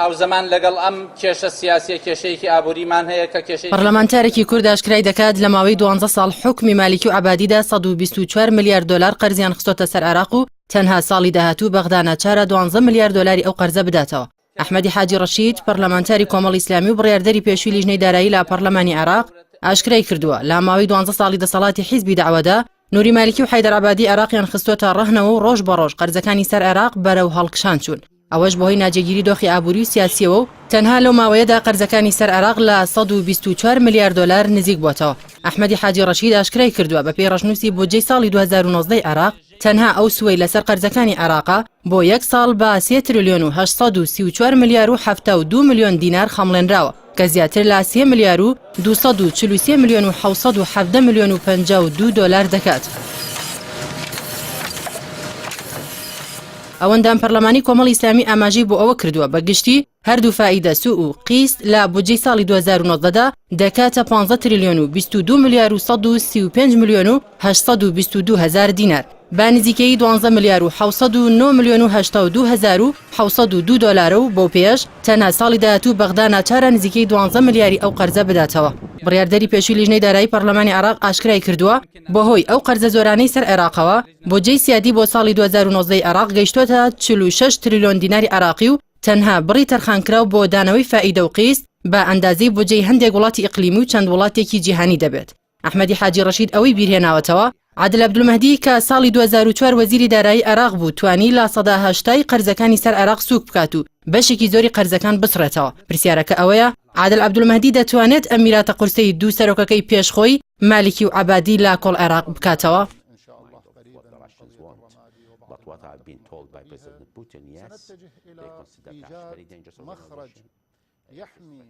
هاوزەمان لەگەڵ ئەم کێشە سیاسی کێشەیەکی ئابووریمان هەیە کە کێشەی پەرلەمانتارێکی کورد ئاشکرای دەکات لە ماوەی 12 ساڵ حکمی مالیکی و عەبادیدا 124 میلیارد دلار قەرزیان خستۆتە سەر عێراق و تەنها ساڵی داهاتوو بەغدا ناچارە 12 میلیارد دلاری ئەو قەرزە بداتەوە. ئەحمەدی حاجی ڕەشید پەرلەمانتاری کۆمەڵی ئیسلامی و بڕیاردەری پێشووی لیژنەی دارایی لە پەرلەمانی عێراق ئاشکرای کردووە لە ماوەی 12 ساڵی دەسەڵاتی حیزبی داعوەدا نووری مالیکی و حەیدەر عەبادی عێراقیان خستۆتە ڕەهنەوە و ڕۆژ بە ڕۆژ قەرزەکانی سەر عێراق بەرەو هەڵکشان چوون. ئەوەش بەهۆی ناجێگیری دۆخی ئابووری و سیاسیەوە و تەنها لەو ماوەیەدا قەرزەکانی سەر عێراق لە 124 میلیارد دلار نزیک بووەتەوە. ئەحمەدی حاجی ڕەشید ئاشکرای کردووە بە پێی ڕەشنووسی بودجەی ساڵی 2019 عێراق تەنها ئەو سوەی لەسەر قەرزەکانی عێراقا بۆ یەک ساڵ بە 3 تریلیۆن و 834 میلیار و 72 میلیۆن دینار خەمڵێنراوە کە زیاتر لە 3 میلیار و 243 میلیۆن و 717 میلیۆن و 52 دلار دەکات. ئەوەندام پەرلەمانی کۆمەڵی ئیسلامی ئاماژەی بۆ ئەوە کردووە بە گشتی هەردوو فائیدە سوء و قیست لە بودجەی ساڵی 2019 دا دەکاتە 15 تریلیۆن و 22 میلیار و 135 میلیۆن و 822 هزار دینار با نزیکەی 12 میلیار و 709 میلیۆن و 82 هزار و 702 دلار و بۆ پێش تەنها ساڵی داهاتوو بەغدا ناچارە نزیکەی 12 میلیاری ئەو قەرزە بداتەوە. بڕیاردەری پێشووی لیژنەی دارایی پەرلەمانی عێراق ئاشکرای کردووە بەهۆی ئەو قەرزە زۆرانەی سەر عێراقەوە بودجەی سیادی بۆ ساڵی 2019 عێراق گەیشتۆتە 46 تریلیۆن دیناری عێراقی و تەنها بڕی تەرخانکراو بۆ دانەوەی فائیدە و قیست بە ئەندازەی بودجەی هەندێک وڵاتی ئیقلیمی و چەند وڵاتێکی جیهانی دەبێت. ئەحمەدی حاجی ڕەشید ئەوەی بیرهێناوەتەوە عادل عەبدولمەهدی کە ساڵی 2004 وەزیری دارایی عێراق بوو توانی لە 180 قەرزەکانی سەر عێراق سووک بکات و بەشێکی زۆری قەرزەکان بسڕێتەوە. پرسیارەکە ئەوەیە عادل عەبدولمەهدی دەتوانێت ئەم میراتە قورسەی دوو سەرۆکەکەی پێشخۆی مالیکی و عەبادی لە کۆڵ عێراق بکاتەوە. سنتجه إلى إيجاد مخرج يحمي